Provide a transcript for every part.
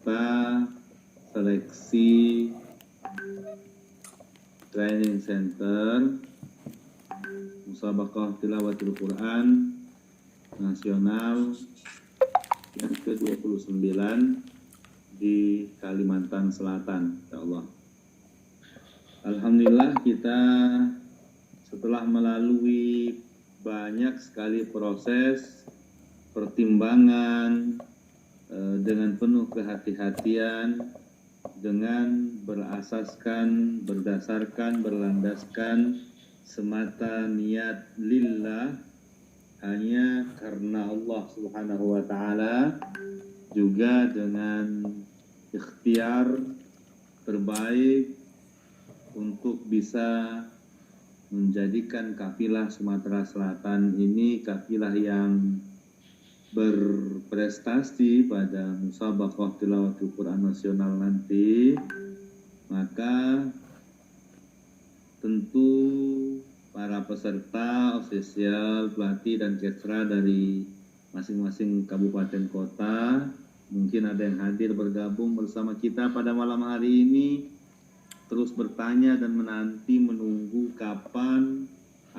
peserta seleksi training center Musabaqah Tilawatul Quran Nasional yang ke-29 di Kalimantan Selatan, ya Allah. Alhamdulillah kita setelah melalui banyak sekali proses pertimbangan dengan penuh kehati-hatian, dengan berlandaskan semata niat lillah, hanya karena Allah Subhanahu wa Ta'ala, juga dengan ikhtiar terbaik untuk bisa menjadikan kafilah Sumatera Selatan ini kafilah yang berprestasi pada Musabaqah Tilawatul Quran Nasional nanti. Maka tentu para peserta, ofisial, pelatih dan kesra dari masing-masing kabupaten kota, mungkin ada yang hadir bergabung bersama kita pada malam hari ini, terus bertanya dan menunggu kapan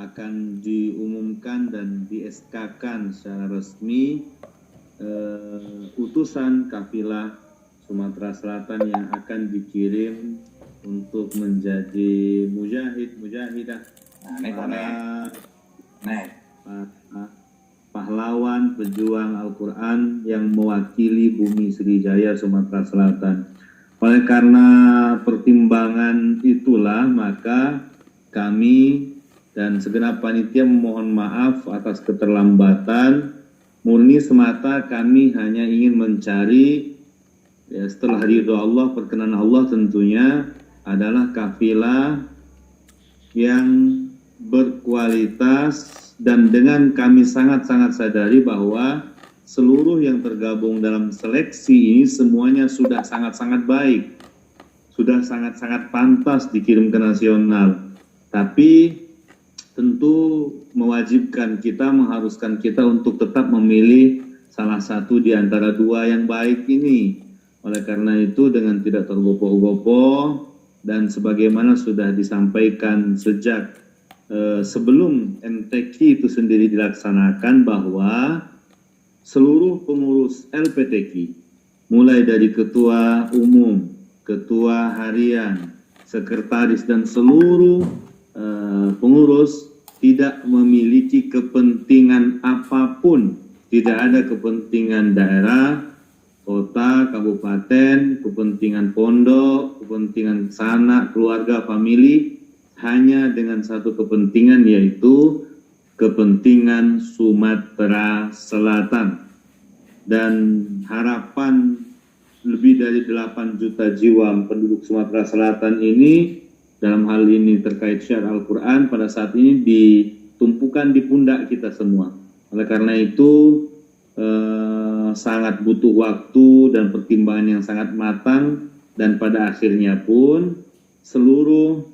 akan diumumkan dan di-SK-kan secara resmi utusan kafilah Sumatera Selatan yang akan dikirim untuk menjadi mujahidah, pahlawan pejuang Al-Quran yang mewakili bumi Sriwijaya Sumatera Selatan. Oleh karena pertimbangan itulah, maka kami dan segenap panitia memohon maaf atas keterlambatan. Murni semata kami hanya ingin mencari, ya, setelah ridho Allah, perkenan Allah tentunya, adalah kafilah yang berkualitas, dan dengan kami sangat-sangat sadari bahwa seluruh yang tergabung dalam seleksi ini semuanya sudah sangat-sangat baik, sudah sangat-sangat pantas dikirim ke nasional. Tapi tentu mengharuskan kita untuk tetap memilih salah satu di antara dua yang baik ini. Oleh karena itu, dengan tidak tergopoh-gopoh dan sebagaimana sudah disampaikan sejak sebelum MTQ itu sendiri dilaksanakan, bahwa seluruh pengurus LPTQ, mulai dari ketua umum, ketua harian, sekretaris, dan seluruh pengurus tidak memiliki kepentingan apapun, tidak ada kepentingan daerah, kota, kabupaten, kepentingan pondok, kepentingan sanak, keluarga, famili, hanya dengan satu kepentingan, yaitu kepentingan Sumatera Selatan. Dan harapan lebih dari 8 juta jiwa penduduk Sumatera Selatan ini, dalam hal ini terkait syiar Al-Quran, pada saat ini ditumpukan di pundak kita semua. Oleh karena itu sangat butuh waktu dan pertimbangan yang sangat matang, dan pada akhirnya pun seluruh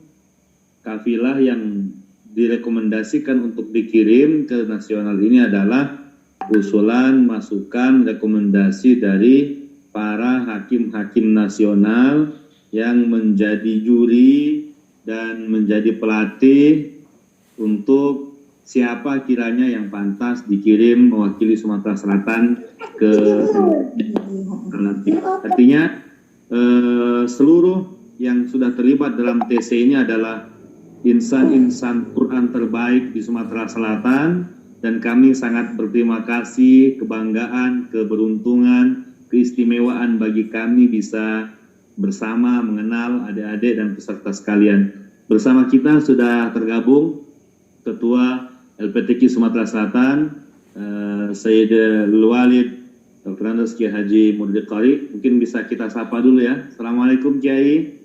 kafilah yang direkomendasikan untuk dikirim ke nasional ini adalah usulan, masukan, rekomendasi dari para hakim-hakim nasional yang menjadi juri dan menjadi pelatih untuk siapa kiranya yang pantas dikirim mewakili Sumatera Selatan ke nanti. Artinya seluruh yang sudah terlibat dalam TC ini adalah insan-insan Quran terbaik di Sumatera Selatan, dan kami sangat berterima kasih, kebanggaan, keberuntungan, keistimewaan bagi kami bisa bersama mengenal adik-adik dan peserta sekalian. Bersama kita sudah tergabung Ketua LPTQ Sumatera Selatan, Sayyidul Walid Dr. Andes Kiai Haji Murdi Qari. Mungkin bisa kita sapa dulu ya. Assalamualaikum Kiai.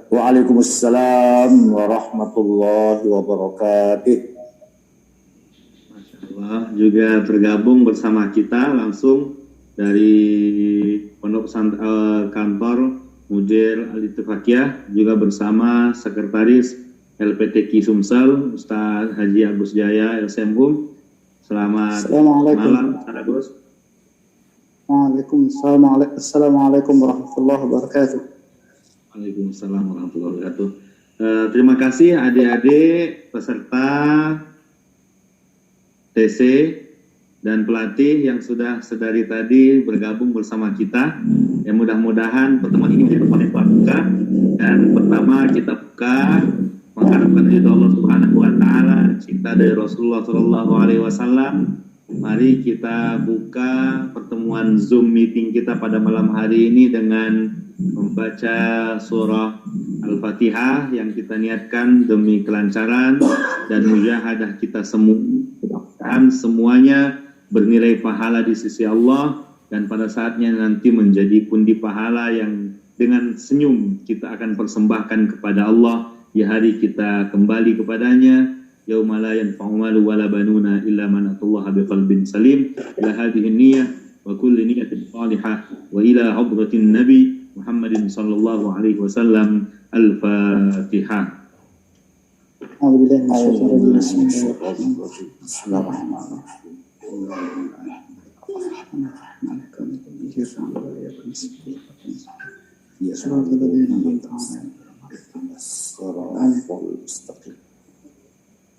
Waalaikumsalam warahmatullahi wabarakatuh. Masya Allah, juga tergabung bersama kita langsung dari Pondok Kantor Mudir Al-Ittifaqiyah, juga bersama Sekretaris LPTQ Sumsel, Ustaz Haji Agus Jaya LSMHUM. Selamat malam, Ustaz Agus. Assalamualaikum warahmatullahi wabarakatuh. Waalaikumsalam warahmatullahi wabarakatuh. Terima kasih adik-adik peserta TC dan pelatih yang sudah sedari tadi bergabung bersama kita. Ya, mudah-mudahan pertemuan ini menjadi pertemuan yang berkah. Dan pertama kita buka mengharapkan ridho Allah Subhanahu wa taala, cinta dari Rasulullah sallallahu alaihi wasallam. Mari kita buka pertemuan Zoom meeting kita pada malam hari ini dengan membaca surah Al-Fatihah yang kita niatkan demi kelancaran dan mujahadah kita semua. Mudah-mudahan semuanya bernilai pahala di sisi Allah dan pada saatnya nanti menjadi pundi pahala yang dengan senyum kita akan persembahkan kepada Allah di hari kita kembali kepadanya. Yauma la yanfa'u malu wala banuna illa man atallaha biqalbin salim. Ila hadhihi niyyah wa kulli niyyatin salihah wa ila hadratin nabi Muhammadin sallallahu alaihi wasallam. Al-Fatihah.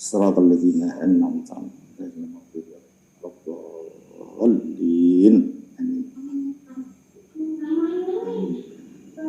صراط الذين أنعمت عليهم غير المغضوب عليهم ولا الضالين.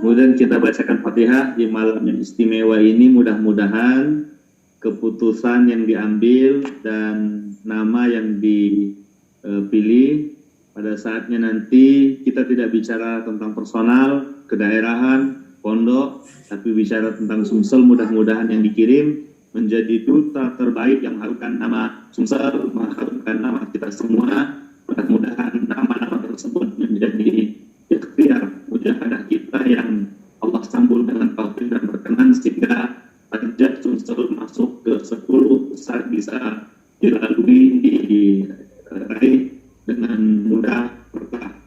Kemudian kita bacakan Fatihah di malam yang istimewa ini. Mudah-mudahan keputusan yang diambil dan nama yang dipilih pada saatnya nanti kita tidak bicara tentang personal, kedaerahan, pondok, tapi bicara tentang Sumsel. Mudah-mudahan yang dikirim menjadi duta terbaik yang mengharumkan nama Sumsel, mengharumkan nama kita semua. Mudah-mudahan nama-nama tersebut menjadi ikhtiar mujahadah kita yang Allah sambung dengan taufik dan berkenan sehingga derajat Sumsel masuk ke 10 besar bisa dilalui, diraih dengan mudah berkah.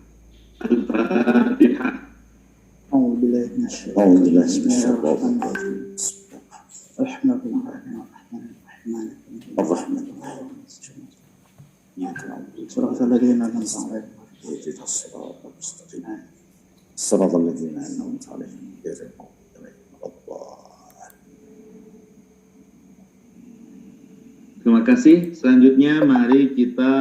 Al-Fatihah. صراط الذين أنعمت عليهم غير المغضوب عليهم ولا الضالين. Terima kasih. Selanjutnya mari kita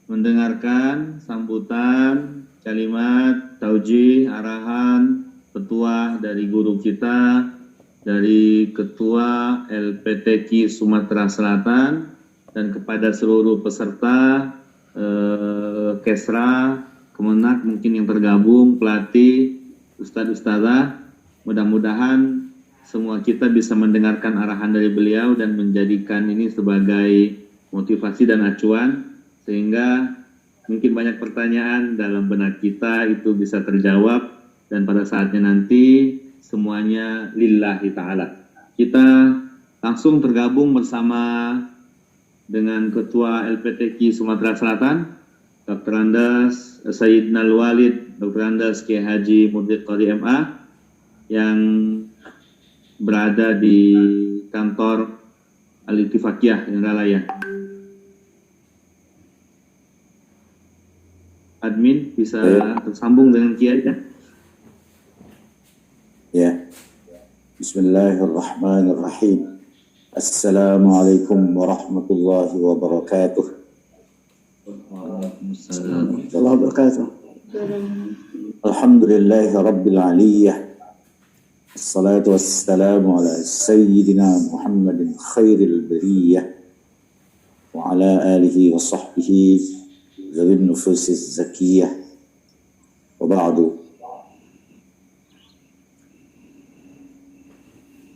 mendengarkan sambutan, kalimat, taujih, arahan, petuah dari guru kita, dari Ketua LPTQ Sumatera Selatan dan kepada seluruh peserta Kesra, Kemenak mungkin yang tergabung, pelatih, ustadz-ustadzah. Mudah-mudahan semua kita bisa mendengarkan arahan dari beliau dan menjadikan ini sebagai motivasi dan acuan sehingga mungkin banyak pertanyaan dalam benak kita itu bisa terjawab dan pada saatnya nanti semuanya lillahi ta'ala. Kita langsung tergabung bersama dengan Ketua LPTQ Sumatera Selatan, Dr. Andas Sayyidina Al-Walid, Dr. Andas Kiai Haji Mursyid Qari MA yang berada di kantor Al-Ittifaqiyah Indralaya. Admin bisa tersambung dengan Kiai ya? Ya. Bismillahirrahmanirrahim. Assalamualaikum warahmatullahi wabarakatuh. Waalaikumsalam. Allah wabarakatuh. Alhamdulillahi rabbil aliyah. Assalatu wassalamu ala sayyidina Muhammadin khairil bariyah wa ala alihi wa sahbihi zawin nufusiz zakiyah wa ba'du.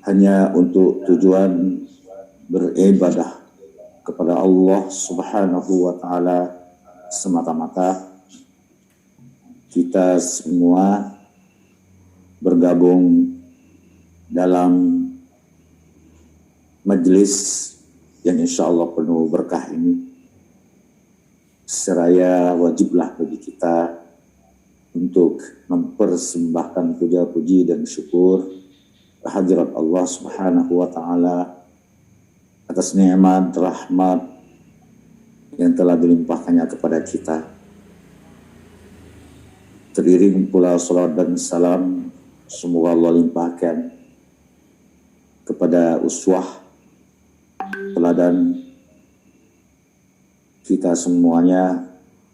Hanya untuk tujuan beribadah kepada Allah Subhanahu wa ta'ala semata-mata kita semua bergabung dalam majelis yang insya Allah penuh berkah ini. Seraya wajiblah bagi kita untuk mempersembahkan puja-puji dan syukur hadirat Allah Subhanahu wa taala atas nikmat rahmat yang telah dilimpahkannya kepada kita. Teriring pula salawat dan salam semoga Allah limpahkan kepada uswah teladan kita semuanya,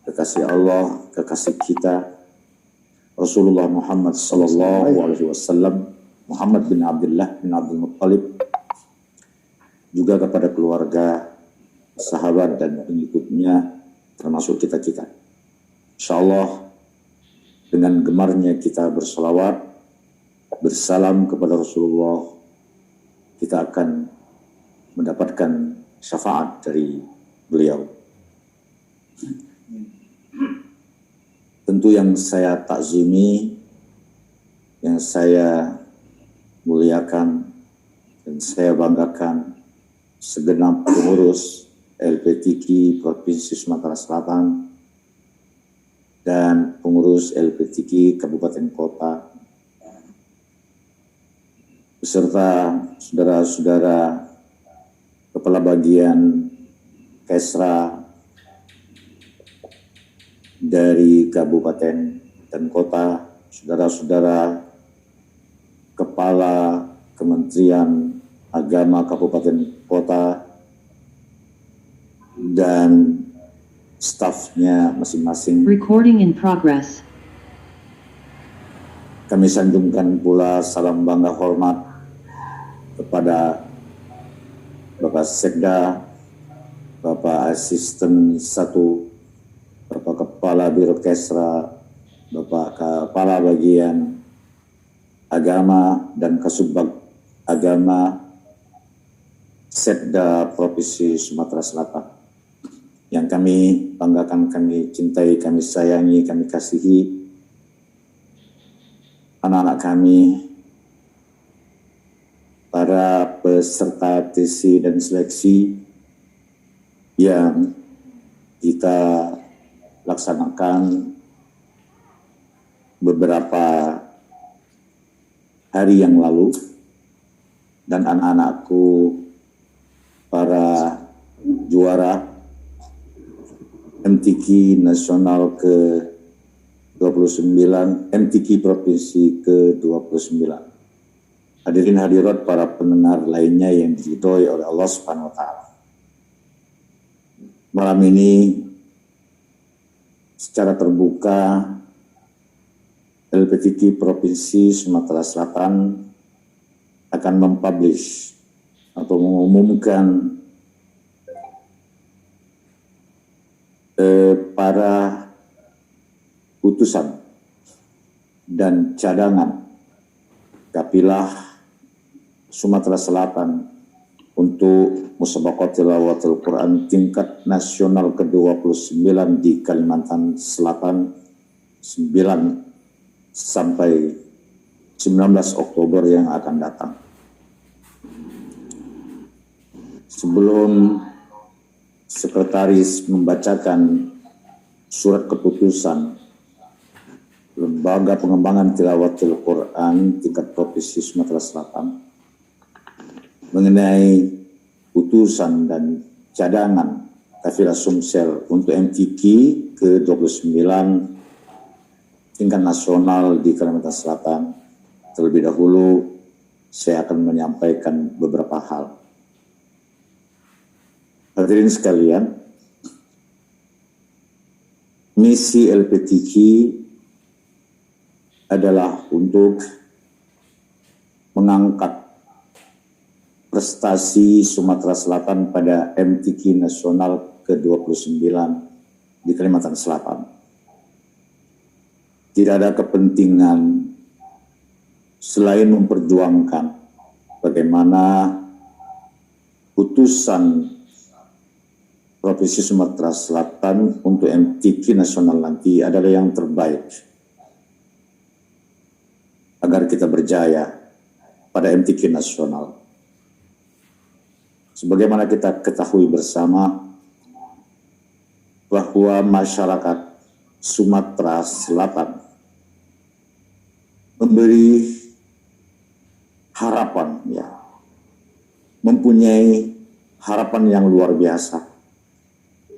kekasih Allah, kekasih kita Rasulullah Muhammad sallallahu alaihi wasallam, Muhammad bin Abdullah bin Abdul Muttalib, juga kepada keluarga, sahabat dan pengikutnya termasuk kita-kita. Insyaallah dengan gemarnya kita bersalawat, bersalam kepada Rasulullah, kita akan mendapatkan syafaat dari beliau. Tentu yang saya takzimi, yang saya muliakan dan saya banggakan segenap pengurus LPTQ Provinsi Sumatera Selatan dan pengurus LPTQ Kabupaten Kota beserta saudara-saudara kepala bagian Kesra dari kabupaten dan kota, saudara-saudara kepala Kementerian Agama Kabupaten Kota dan stafnya masing-masing. Recording in progress. Kami sanjungkan pula salam bangga hormat kepada Bapak Sekda, Bapak Asisten 1, Bapak Kepala Biro Kesra, Bapak Kepala Bagian Agama dan Kasubbag Agama Sekda Provinsi Sumatera Selatan yang kami banggakan, kami cintai, kami sayangi, kami kasihi, anak-anak kami, para peserta TC dan seleksi yang kita laksanakan beberapa hari yang lalu, dan anak-anakku para juara MTQ Nasional ke-29, MTQ Provinsi ke-29. Hadirin hadirat para pendengar lainnya yang diridhoi oleh Allah Subhanahu wa taala. Malam ini secara terbuka LPTQ Provinsi Sumatera Selatan akan mempublish atau mengumumkan para utusan dan cadangan Kapilah Sumatera Selatan untuk Musabaqah Tilawatil Quran tingkat nasional ke-29 di Kalimantan Selatan 9 sampai 19 Oktober yang akan datang. Sebelum sekretaris membacakan surat keputusan Lembaga Pengembangan Tilawatil Quran tingkat Provinsi Sumatera Selatan mengenai putusan dan cadangan Kafilah Sumsel untuk MTQ ke-29 tingkat nasional di Kalimantan Selatan, terlebih dahulu saya akan menyampaikan beberapa hal. Hadirin sekalian, misi LPTQ adalah untuk mengangkat prestasi Sumatera Selatan pada MTQ Nasional ke-29 di Kalimantan Selatan. Tidak ada kepentingan selain memperjuangkan bagaimana putusan Provinsi Sumatera Selatan untuk MTQ Nasional nanti adalah yang terbaik agar kita berjaya pada MTQ Nasional. Sebagaimana kita ketahui bersama bahwa masyarakat Sumatera Selatan memberi harapan, ya, mempunyai harapan yang luar biasa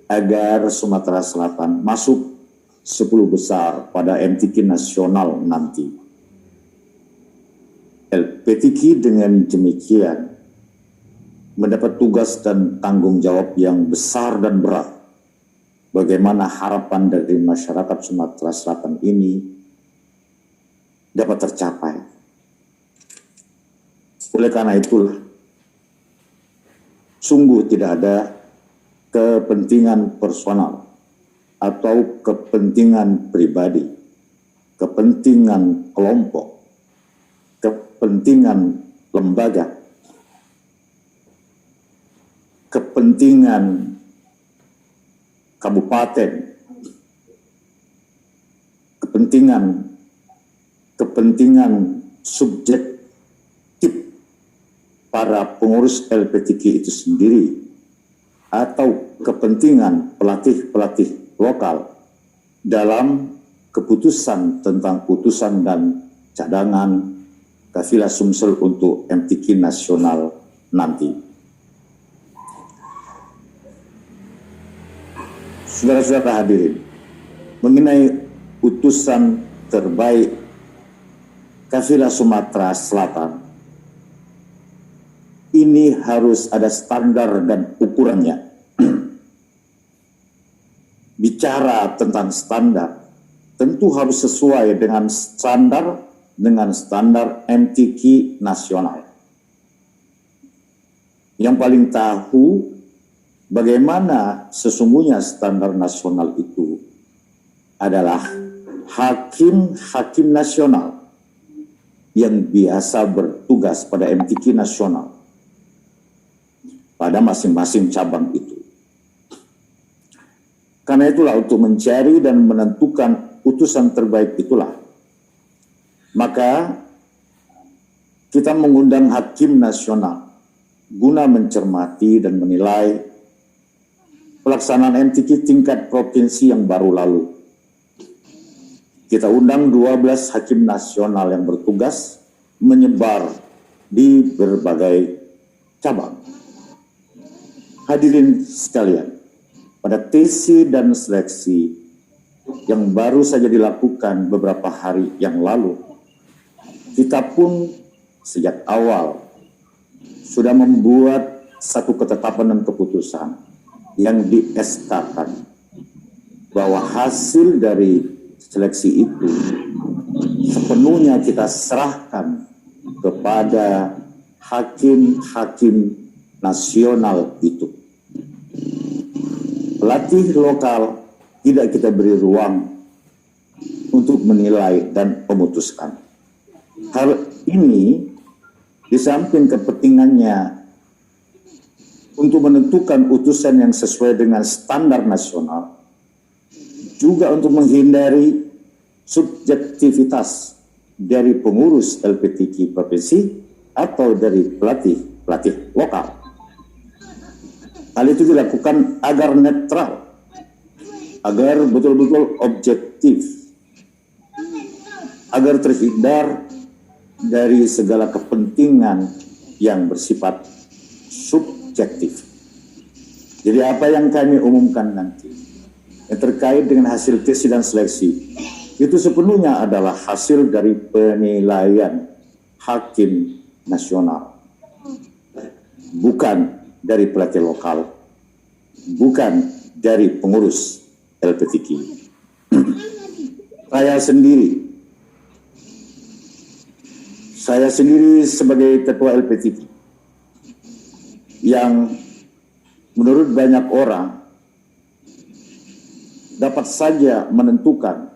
agar Sumatera Selatan masuk 10 besar pada MTQ nasional nanti. LPTQ dengan demikian mendapat tugas dan tanggung jawab yang besar dan berat. Bagaimana harapan dari masyarakat Sumatera Selatan ini dapat tercapai. Oleh karena itulah, sungguh tidak ada kepentingan personal atau kepentingan pribadi, kepentingan kelompok, kepentingan lembaga, kepentingan kabupaten, kepentingan subjektif para pengurus LPTQ itu sendiri, atau kepentingan pelatih-pelatih lokal dalam keputusan tentang putusan dan cadangan kafilah Sumsel untuk MTQ nasional nanti. Saudara-saudara hadirin, mengenai utusan terbaik kafilah Sumatera Selatan, ini harus ada standar dan ukurannya. Bicara tentang standar, tentu harus sesuai dengan standar MTQ nasional. Yang paling tahu bagaimana sesungguhnya standar nasional itu adalah hakim-hakim nasional yang biasa bertugas pada MTQ nasional pada masing-masing cabang itu. Karena itulah, untuk mencari dan menentukan utusan terbaik itulah, maka kita mengundang hakim nasional guna mencermati dan menilai pelaksanaan MTQ tingkat provinsi yang baru lalu. Kita undang 12 hakim nasional yang bertugas menyebar di berbagai cabang. Hadirin sekalian, pada tesi dan seleksi yang baru saja dilakukan beberapa hari yang lalu, kita pun sejak awal sudah membuat satu ketetapan dan keputusan yang di-SK-kan bahwa hasil dari seleksi itu sepenuhnya kita serahkan kepada hakim-hakim nasional itu. Pelatih lokal tidak kita beri ruang untuk menilai dan memutuskan. Hal ini di samping kepentingannya untuk menentukan utusan yang sesuai dengan standar nasional, juga untuk menghindari subjektivitas dari pengurus LPTQ provinsi atau dari pelatih lokal. Hal itu dilakukan agar netral, agar betul-betul objektif, agar terhindar dari segala kepentingan yang bersifat subjektif. Jadi apa yang kami umumkan nanti yang terkait dengan hasil tes dan seleksi itu sepenuhnya adalah hasil dari penilaian hakim nasional, bukan dari pelatih lokal, bukan dari pengurus LPTQ. Saya sendiri sebagai ketua LPTQ yang menurut banyak orang dapat saja menentukan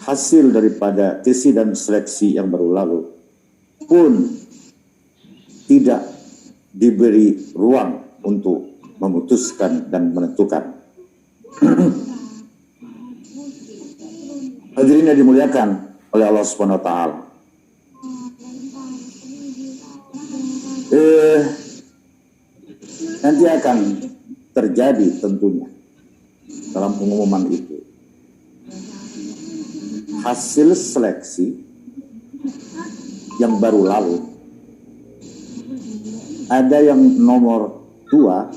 hasil daripada tesi dan seleksi yang baru lalu pun tidak diberi ruang untuk memutuskan dan menentukan. Hadirin yang dimuliakan oleh Allah Subhanahu wa taala. Nanti akan terjadi tentunya dalam pengumuman itu hasil seleksi yang baru lalu ada yang nomor 2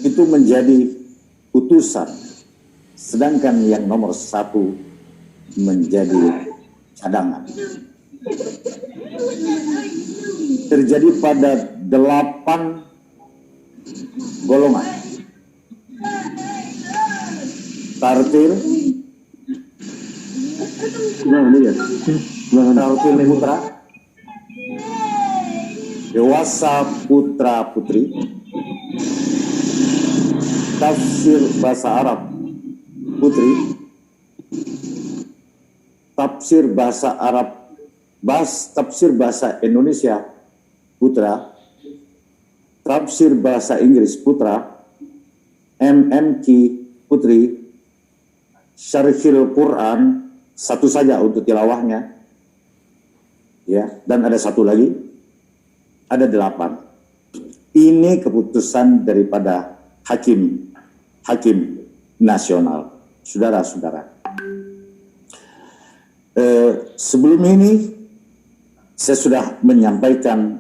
itu menjadi utusan, sedangkan yang nomor 1 menjadi cadangan. Terjadi pada 8 golongan. Tartil putra, dewasa putra putri, tafsir bahasa Arab putri, tafsir bahasa Arab, tafsir bahasa Indonesia putra, tafsir bahasa Inggris putra, MMQ putri, Syarhil Quran, satu saja untuk tilawahnya, ya, dan ada satu lagi, ada 8. Ini keputusan daripada hakim nasional, saudara-saudara. Sebelum ini saya sudah menyampaikan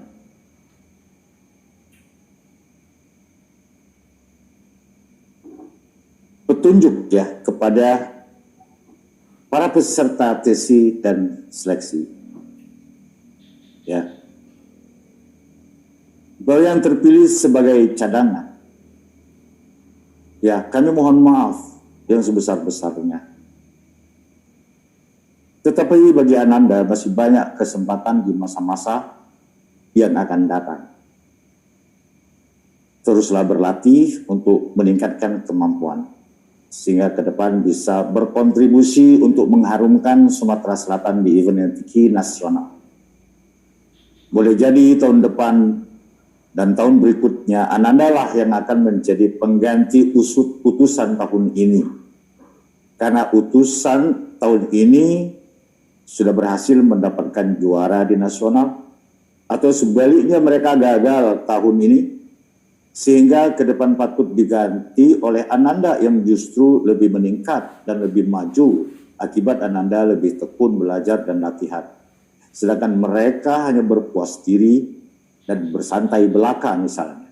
petunjuk ya kepada para peserta TC dan seleksi. Ya. Bahwa yang terpilih sebagai cadangan, ya kami mohon maaf yang sebesar-besarnya. Tetapi bagi Ananda masih banyak kesempatan di masa-masa yang akan datang. Teruslah berlatih untuk meningkatkan kemampuan, sehingga ke depan bisa berkontribusi untuk mengharumkan Sumatera Selatan di event MTQ nasional. Boleh jadi tahun depan dan tahun berikutnya Ananda lah yang akan menjadi pengganti utusan tahun ini. Karena utusan tahun ini sudah berhasil mendapatkan juara di nasional, atau sebaliknya mereka gagal tahun ini, sehingga ke depan patut diganti oleh Ananda yang justru lebih meningkat dan lebih maju akibat Ananda lebih tekun belajar dan latihan. Sedangkan mereka hanya berpuas diri dan bersantai belaka misalnya.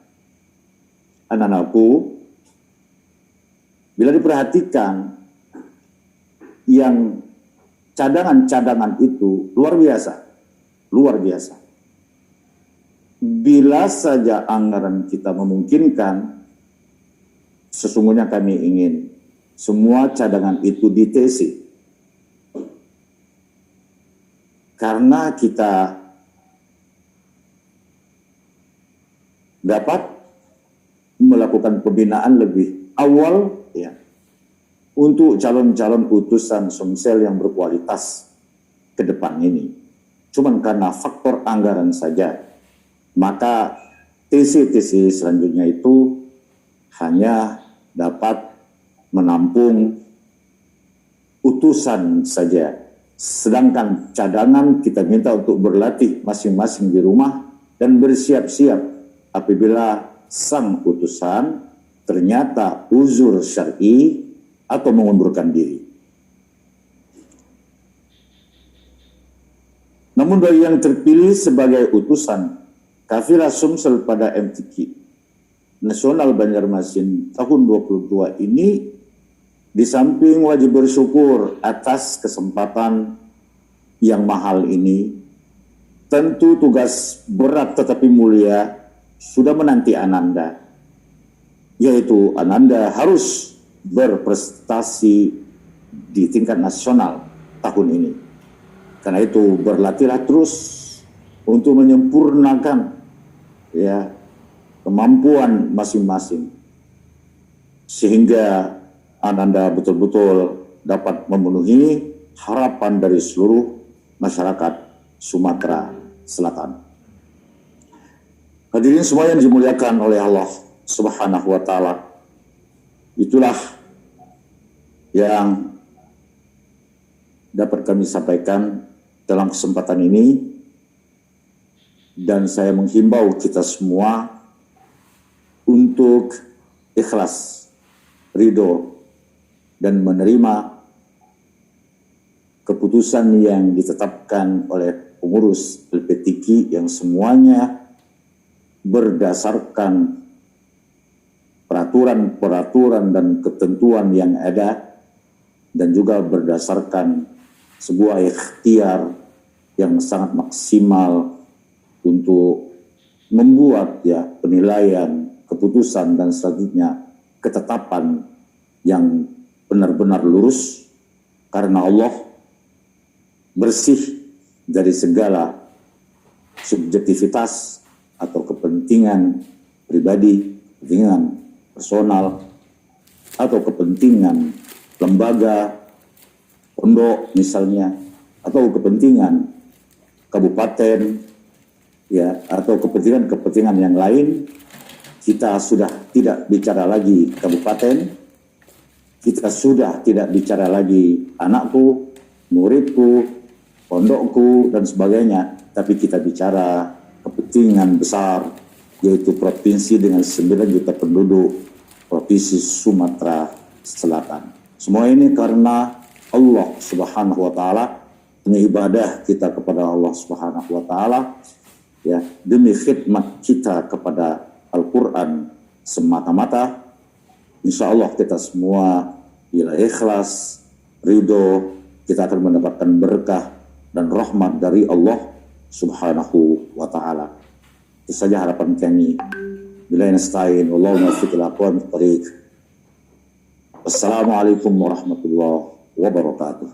Anak-anakku, bila diperhatikan yang cadangan-cadangan itu luar biasa. Bila saja anggaran kita memungkinkan, sesungguhnya kami ingin semua cadangan itu di TC. Karena kita dapat melakukan pembinaan lebih awal ya, untuk calon-calon utusan Sumsel yang berkualitas ke depan ini. Cuman karena faktor anggaran saja, maka TC-TC selanjutnya itu hanya dapat menampung utusan saja. Sedangkan cadangan kita minta untuk berlatih masing-masing di rumah dan bersiap-siap apabila sang utusan ternyata uzur syar'i atau mengundurkan diri. Namun bagi yang terpilih sebagai utusan Kafilah Sumsel pada MTQ Nasional Banjarmasin tahun 22 ini, di samping wajib bersyukur atas kesempatan yang mahal ini, tentu tugas berat tetapi mulia sudah menanti Ananda, yaitu Ananda harus berprestasi di tingkat nasional tahun ini. Karena itu berlatihlah terus untuk menyempurnakan ya kemampuan masing-masing, sehingga Ananda betul-betul dapat memenuhi harapan dari seluruh masyarakat Sumatera Selatan. Hadirin semua yang dimuliakan oleh Allah Subhanahu wa Ta'ala, itulah yang dapat kami sampaikan dalam kesempatan ini, dan saya menghimbau kita semua untuk ikhlas, ridho, dan menerima keputusan yang ditetapkan oleh pengurus LPTQ yang semuanya berdasarkan peraturan-peraturan dan ketentuan yang ada, dan juga berdasarkan sebuah ikhtiar yang sangat maksimal untuk membuat penilaian, keputusan, dan selanjutnya ketetapan yang benar-benar lurus, karena Allah bersih dari segala subjektivitas atau kepentingan pribadi, kepentingan personal, atau kepentingan lembaga, pondok misalnya, atau kepentingan kabupaten, atau kepentingan-kepentingan yang lain. Kita sudah tidak bicara lagi kabupaten, kita sudah tidak bicara lagi anakku, muridku, pondokku, dan sebagainya, tapi kita bicara kepentingan besar, yaitu provinsi dengan 9 juta penduduk, Provinsi Sumatera Selatan. Semua ini karena Allah Subhanahu wa Ta'ala, demi ibadah kita kepada Allah Subhanahu wa Ta'ala, demi khidmat kita kepada Al-Quran semata-mata. Insya Allah kita semua bila ikhlas, ridho, kita akan mendapatkan berkah dan rahmat dari Allah Subhanahu wa Ta'ala. Itu saja harapan kami. Billahi nasta'in, wallahu muwaffiq ila aqwamit thariq. Wassalamualaikum warahmatullahi wabarakatuh.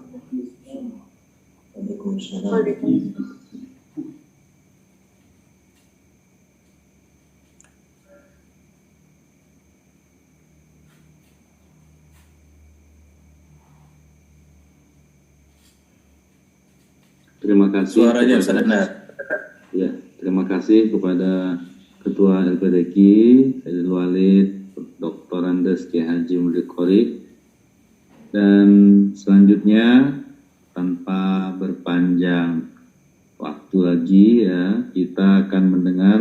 Terima kasih. Suaranya bisa dengar. Ya, terima kasih kepada Ketua LPTQ, Sayyidul Walid, Dr. Andes Kiai Haji Murid Qorik. Dan selanjutnya, tanpa berpanjang waktu lagi kita akan mendengar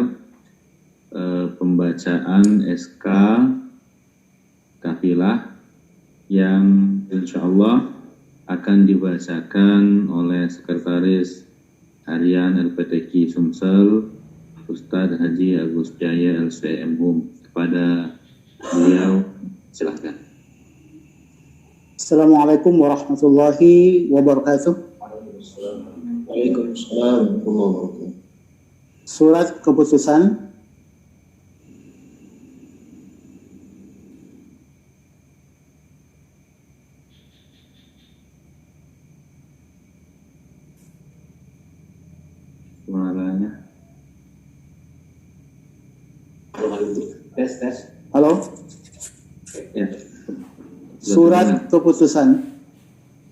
pembacaan SK Kafilah yang insya Allah akan dibacakan oleh Sekretaris Harian LPTQ Sumsel, Ustadz Haji Agus Jaya LCM Hum. Kepada beliau, silahkan. Assalamualaikum warahmatullahi wabarakatuh. Waalaikumsalam warahmatullahi wabarakatuh. Surat keputusan Suaranya. Tes. Halo? Ya. Surat keputusan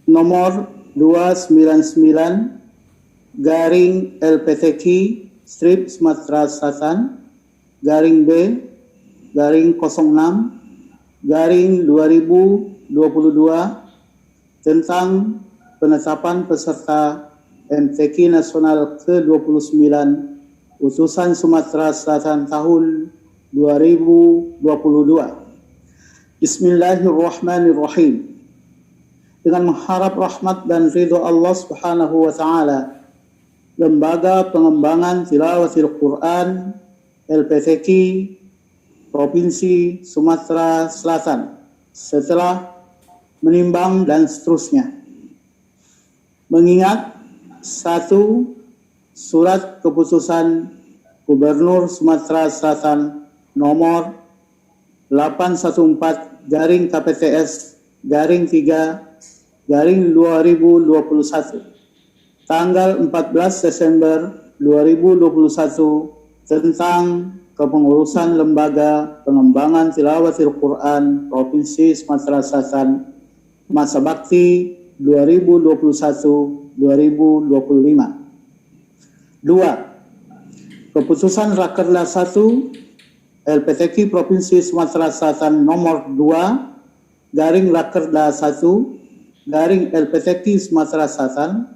nomor 299 garing LPTQ strip Sumatera Selatan garing B garing 06 garing 2022 tentang penetapan peserta MTQ Nasional ke-29 utusan Sumatera Selatan tahun 2022. Bismillahirrahmanirrahim. Dengan mengharap rahmat dan ridho Allah Subhanahu wa Ta'ala, Lembaga Pengembangan Tilawatil Quran LPTQ Provinsi Sumatera Selatan setelah menimbang dan seterusnya mengingat 1. Surat Keputusan Gubernur Sumatera Selatan nomor 814 garing KPTS garing 3 garing 2021 tanggal 14 Desember 2021 tentang kepengurusan Lembaga Pengembangan Tilawatil Quran Provinsi Sumatera Selatan masa bakti 2021-2025. 2. Keputusan Rakerda 1 LPTQ Provinsi Sumatera Selatan nomor 2 garing Rakerda 1 garing LPTQ Sumatera Selatan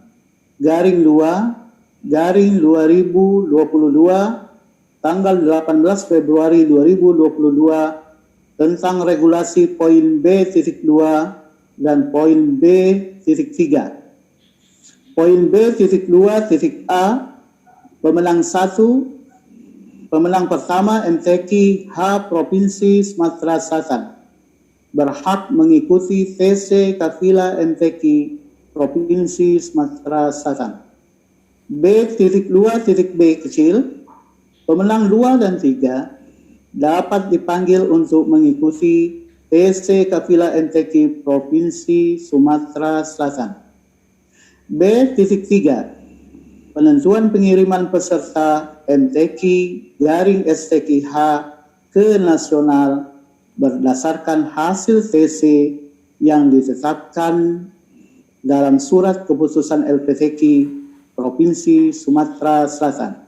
garing 2 garing 2022 tanggal 18 Februari 2022 tentang regulasi poin B.2 dan poin B.3 Poin B.2.A, pemenang pertama MTQ H Provinsi Sumatera Selatan berhak mengikuti TC Kafilah MTQ Provinsi Sumatera Selatan. B.2.B kecil, pemenang 2 dan 3 dapat dipanggil untuk mengikuti TC Kafilah MTQ Provinsi Sumatera Selatan. B.3, penentuan pengiriman peserta MTQ garing STQH ke nasional berdasarkan hasil TC yang ditetapkan dalam surat keputusan LPTQ Provinsi Sumatera Selatan.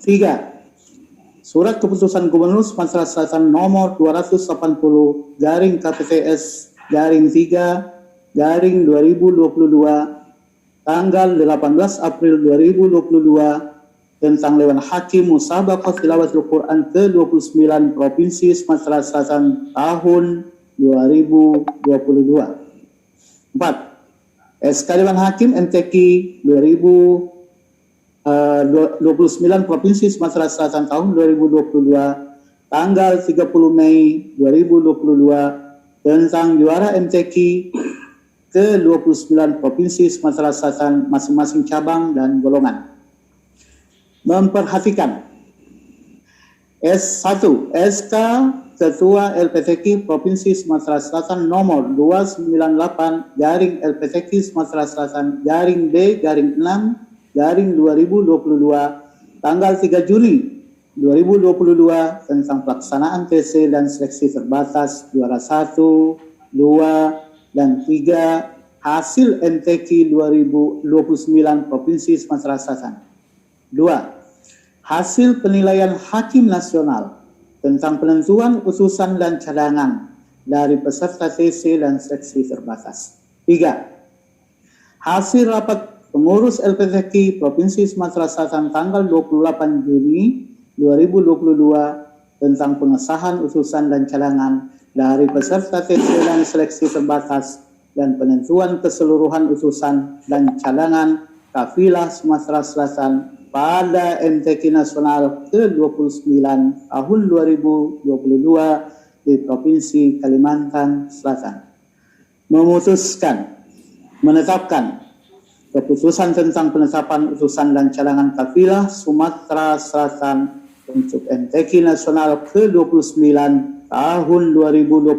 3. Surat Keputusan Gubernur Sumatera Selatan nomor 280 garing KPTS garing 3 garing 2022 tanggal 18 April 2022 tentang Dewan Hakim Musabaqah Tilawatul Quran ke-29 Provinsi Sumatera Selatan tahun 2022. 4. SK Dewan Hakim MTQ 2029 Provinsi Sumatera Selatan tahun 2022 tanggal 30 Mei 2022 tentang juara MTQ ke-29 Provinsi Sumatera Selatan masing-masing cabang dan golongan. Memperhatikan S1 SK Ketua LPTQ Provinsi Sumatera Selatan nomor 298 garing LPTQ Sumatera Selatan garing B garing 6 garing 2022 tanggal 3 Juni 2022 tentang pelaksanaan TC dan seleksi terbatas juara 1, 2, dan 3 hasil MTQ 2029 Provinsi Sumatera Selatan. 2. Hasil penilaian Hakim Nasional tentang penentuan utusan dan cadangan dari peserta TC dan seleksi terbatas. 3. Hasil rapat pengurus LPTQ Provinsi Sumatera Selatan tanggal 28 Juni 2022 tentang pengesahan utusan dan cadangan dari peserta TC dan seleksi terbatas dan penentuan keseluruhan utusan dan cadangan Kafilah Sumatera Selatan pada MTQ Nasional ke-29 tahun 2022 di Provinsi Kalimantan Selatan. Menetapkan keputusan tentang penetapan utusan dan cadangan Kafilah Sumatera Selatan untuk MTQ Nasional ke-29 tahun 2022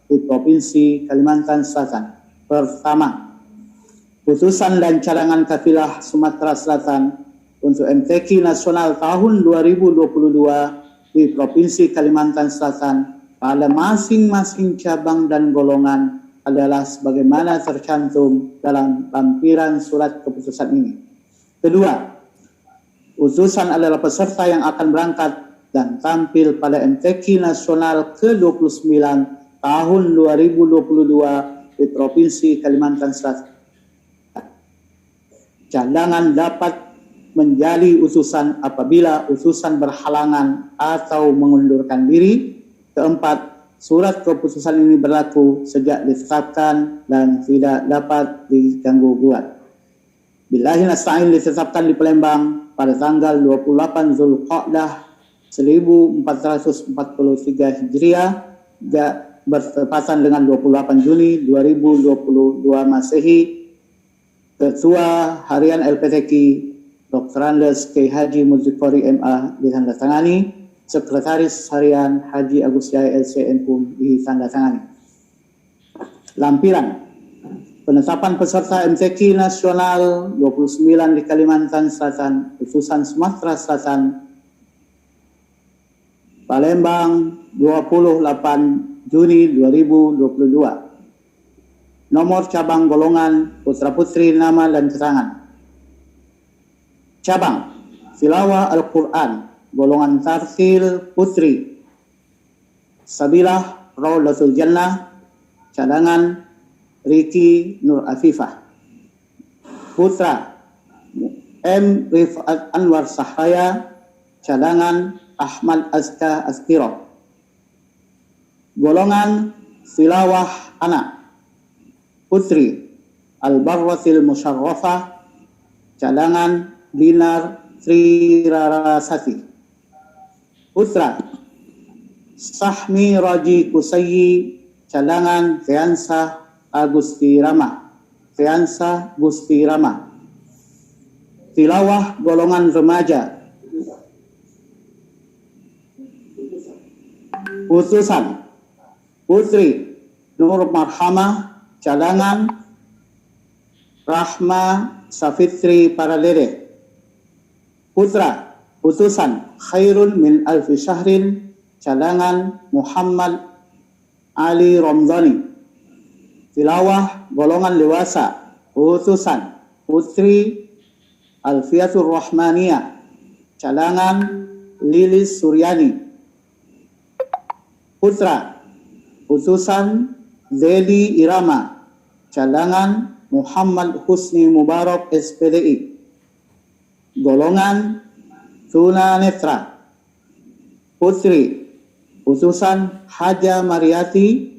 di Provinsi Kalimantan Selatan. Pertama, putusan dan cadangan Kafilah Sumatera Selatan untuk MTQ Nasional tahun 2022 di Provinsi Kalimantan Selatan pada masing-masing cabang dan golongan adalah sebagaimana tercantum dalam lampiran surat keputusan ini. Kedua, utusan adalah peserta yang akan berangkat dan tampil pada MTQ Nasional ke-29 tahun 2022 di Provinsi Kalimantan Selatan. Cadangan dapat menjadi utusan apabila utusan berhalangan atau mengundurkan diri. Keempat, surat keputusan ini berlaku sejak ditetapkan dan tidak dapat diganggu gugat. Billahi nasta'in ditetapkan di Palembang pada tanggal 28 Zulqa'dah 1443 Hijriah bertepatan dengan 28 Juni 2022 Masehi. Ketua Harian LPTQ Dr. Andes K. Haji Muzikori MA ditandatangani, Sekretaris Harian Haji Agus Yahya LCNPUM ditandatangani. Lampiran penetapan peserta MTQ Nasional 29 di Kalimantan Selatan, utusan Sumatera Selatan, Palembang 28 Juni 2022. Nomor cabang golongan putra putri nama dan keterangan. Cabang Tilawah Al-Quran golongan tartil putri Sabilah Raulatul Jannah, cadangan Riki Nur Afifah. Putra M. Rifat Anwar Sahraya, cadangan Ahmad Azka Askiro. Golongan Tilawah Anak Putri Al-Barwatil Musyarrafah, cadangan Dinar Sri Rarasati. Putra Sahmi Raji Kusayyi, cadangan Fiansa Agusti Rama. Fiansa Gusti Rama. Tilawah golongan remaja. Utusan Putri Nur Marhamah, cadangan Rahma Safitri Paradede. Putra utusan Khairun min Alfi Syahrin, cadangan Muhammad Ali Ramdhani. Tilawah golongan dewasa. Utusan Putri Alfiatur Rahmaniyah, cadangan Lilis Suryani. Putra utusan Zedi Irama, cadangan Muhammad Husni Mubarak SPDI. Golongan tunanetra. Putri utusan Haja Mariati,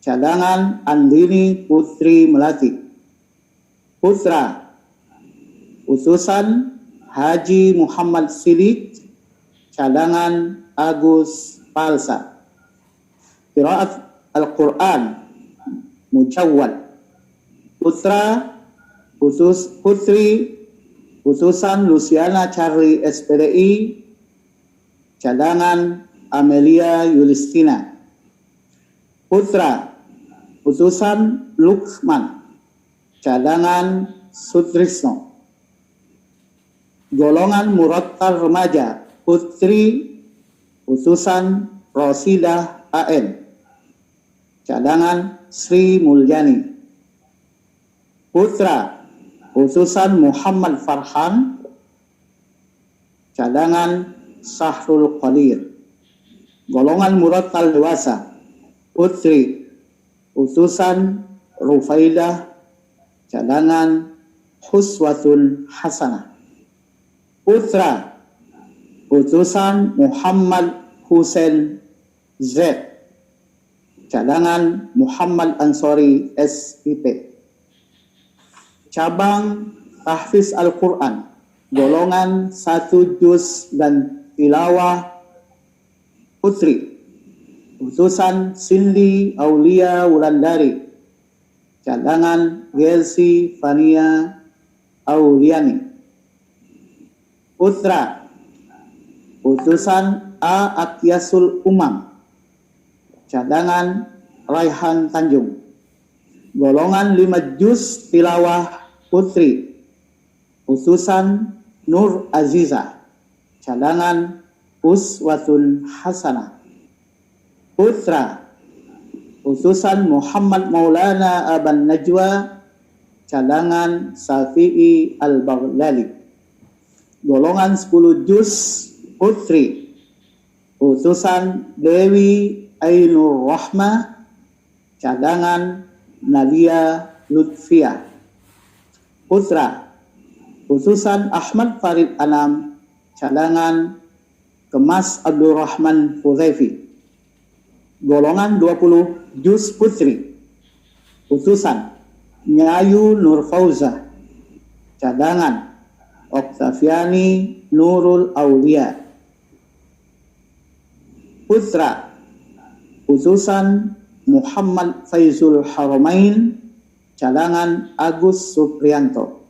cadangan Andini Putri Melati. Putra utusan Haji Muhammad Sidik, cadangan Agus Palsa. Qiraat Al-Quran Mujawwal. Putra Putri utusan Luciana Charlie SPDI, cadangan Amelia Yulistina. Putra utusan Lukman, cadangan Sutrisno. Golongan Murattal remaja. Putri utusan Rosidah AN, cadangan Sri Mulyani. Putra utusan Muhammad Farhan, cadangan Sahrul Qadir. Golongan Murattal dewasa. Putri utusan Rufaidah, cadangan Huswatun Hasanah. Putra utusan Muhammad Hussein Z, cadangan Muhammad Ansori SIP. Cabang tahfiz Al-Quran, golongan 1 juz dan tilawah. Putri utusan Cindy Aulia Wulandari, cadangan Gelsi Fania Auliani. Putra utusan A. Atyasul Umam, cadangan Raihan Tanjung. Golongan 5 juz tilawah. Putri utusan Nur Aziza, cadangan Uswatun Hasanah. Putra utusan Muhammad Maulana Aban Najwa, cadangan Safi'i Al-Baghdadi. Golongan 10 juz. Putri utusan Dewi Ainur Rahmah, cadangan Nadia Lutfiah. Putra utusan Ahmad Farid Anam, cadangan Kemas Abdurrahman Huzaifi. Golongan 20 juz. Putri utusan Nyayu Nur Fauzah, cadangan Oktaviani Nurul Aulia. Putra utusan Muhammad Faizul Haramain, cadangan Agus Supriyanto.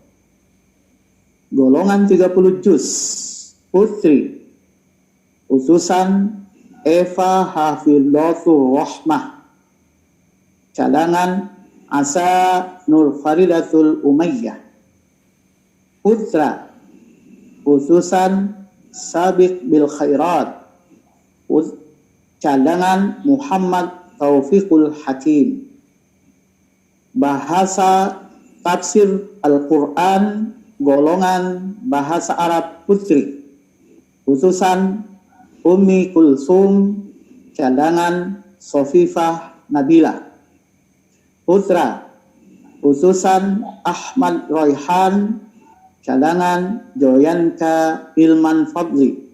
Golongan 30 juz. Putri utusan Eva Hafidhatul Rahmah, cadangan Asa Nur Faridatul Umayyah. Putra utusan Sabiq bil Khairat, cadangan Muhammad Taufiqul Hakim. Bahasa tafsir Al-Quran, golongan bahasa Arab. Putri utusan Ummi Kulsum, cadangan Sofifah Nabila. Putra utusan Ahmad Royhan, cadangan Joyanka Ilman Fadli.